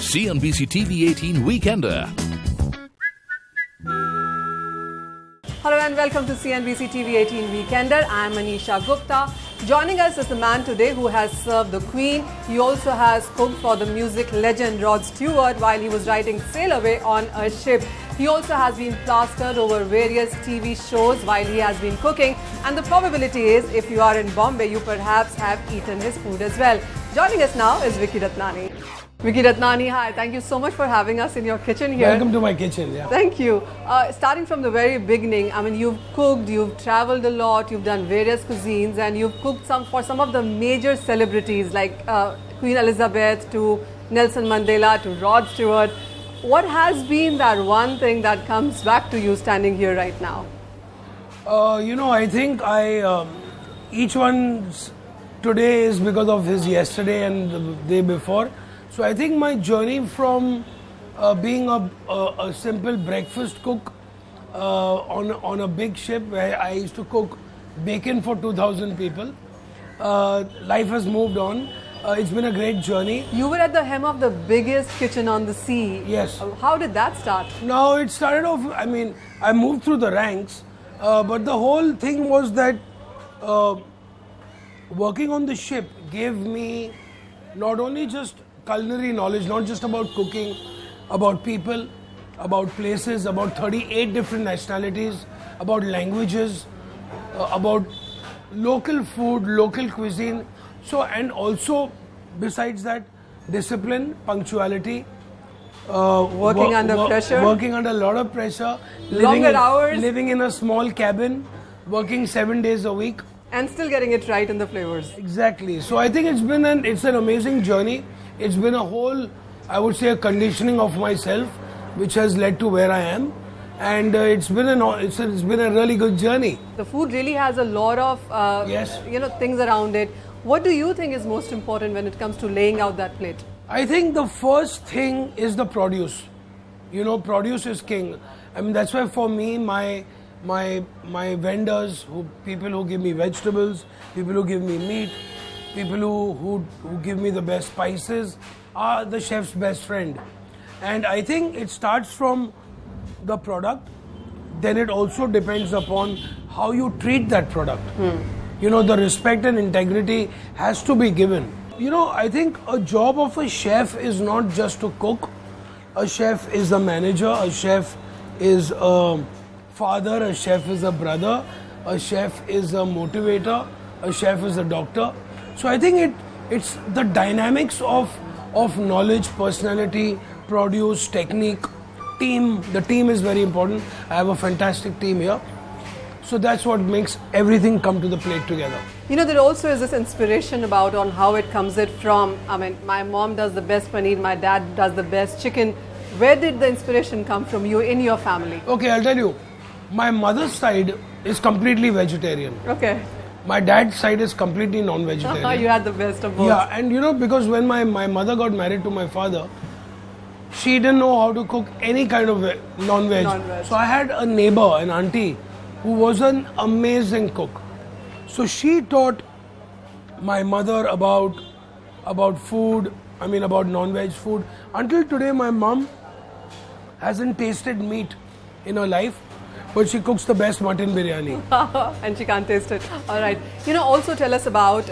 CNBC-TV18 Weekender. Hello and welcome to CNBC-TV18 Weekender. I am Manisha Gupta. Joining us is the man today who has served the Queen. He also has cooked for the music legend Rod Stewart while he was writing Sail Away on a ship. He also has been plastered over various TV shows while he has been cooking. And the probability is, if you are in Bombay, you perhaps have eaten his food as well. Joining us now is Vicky Ratnani. Vicky Ratnani, hi. Thank you so much for having us in your kitchen here. Welcome to my kitchen. Yeah. Thank you. Starting from the very beginning, I mean, you've cooked, you've traveled a lot, you've done various cuisines, and you've cooked for some of the major celebrities like Queen Elizabeth to Nelson Mandela to Rod Stewart. What has been that one thing that comes back to you standing here right now? I think each one's today is because of his yesterday and the day before. So I think my journey from being a simple breakfast cook on a big ship where I used to cook bacon for 2,000 people, life has moved on. It's been a great journey. You were at the helm of the biggest kitchen on the sea. Yes. How did that start? Now it started off, I moved through the ranks, but the whole thing was that working on the ship gave me not only just culinary knowledge, not just about cooking, about people, about places, about 38 different nationalities, about languages, about local food, local cuisine. So, and also besides that, discipline, punctuality, working under pressure, working under a lot of pressure, longer hours, living in a small cabin, working 7 days a week, and still getting it right in the flavors. Exactly. So I think it's an amazing journey. It's been a whole, I would say, a conditioning of myself, which has led to where I am, and it's been a really good journey. The food really has a lot of things around it. What do you think is most important when it comes to laying out that plate? I think the first thing is the produce. Produce is king. That's why for me, my vendors, people who give me vegetables, people who give me meat, people who give me the best spices are the chef's best friend. And I think it starts from the product, then it also depends upon how you treat that product. The respect and integrity has to be given. I think a job of a chef is not just to cook. A chef is a manager, a chef is a father, a chef is a brother, a chef is a motivator, a chef is a doctor. So I think it's the dynamics of knowledge, personality, produce, technique, team. The team is very important. I have a fantastic team here. So that's what makes everything come to the plate together. There also is this inspiration on how it comes from. My mom does the best paneer, my dad does the best chicken. Where did the inspiration come from you in your family? Okay, I'll tell you. My mother's side is completely vegetarian. Okay. My dad's side is completely non-vegetarian. You had the best of both. Yeah, and because when my mother got married to my father, she didn't know how to cook any kind of non-veg. So I had a neighbor, an auntie, who was an amazing cook. So she taught my mother about food, about non-veg food. Until today, my mom hasn't tasted meat in her life, but she cooks the best mutton biryani. And she can't taste it. All right. Also tell us about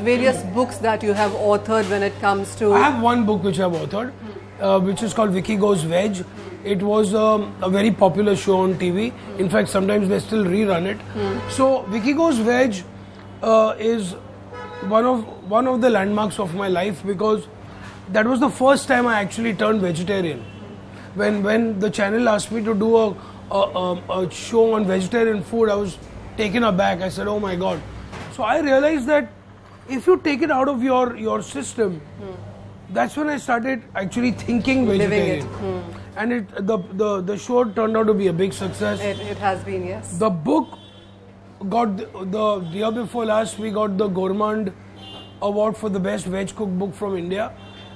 various books that you have authored when it comes to... I have one book which I've authored, which is called Vicky Goes Veg. It was a very popular show on TV. In fact, sometimes they still rerun it. So Vicky Goes Veg is one of the landmarks of my life, because that was the first time I actually turned vegetarian. When the channel asked me to do a show on vegetarian food, I was taken aback. I said, oh my God. So I realized that if you take it out of your system, that's when I started actually thinking vegetarian. And the show turned out to be a big success. It has been, yes. The book got the year before last, we got the Gourmand Award for the best veg cookbook from India.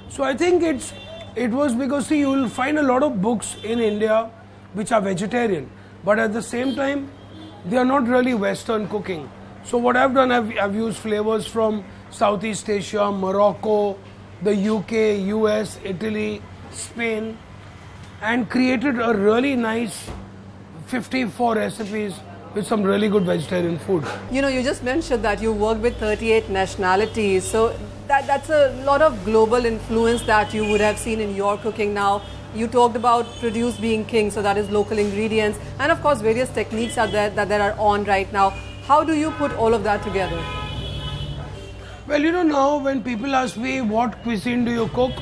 So I think it was because, see, you will find a lot of books in India which are vegetarian, but at the same time they are not really Western cooking. So what I've done, I've used flavors from Southeast Asia, Morocco, the UK, US, Italy, Spain, and created a really nice 54 recipes with some really good vegetarian food. You know, you just mentioned that you work with 38 nationalities, so that's a lot of global influence that you would have seen in your cooking now. You talked about produce being king, so that is local ingredients, and of course various techniques are there that are on right now. How do you put all of that together? Well, you know, now when people ask me what cuisine do you cook,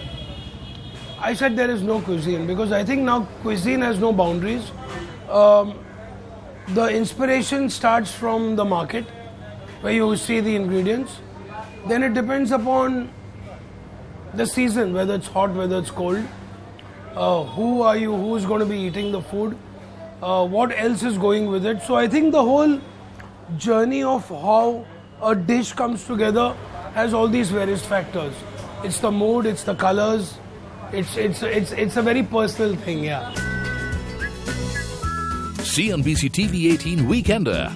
I said there is no cuisine, because I think now cuisine has no boundaries. The inspiration starts from the market, where you see the ingredients. Then it depends upon the season, whether it's hot, whether it's cold. Who are you, who's going to be eating the food, what else is going with it. So I think the whole journey of how a dish comes together has all these various factors. It's the mood, it's the colors, it's a very personal thing, yeah. CNBC-TV18 Weekender.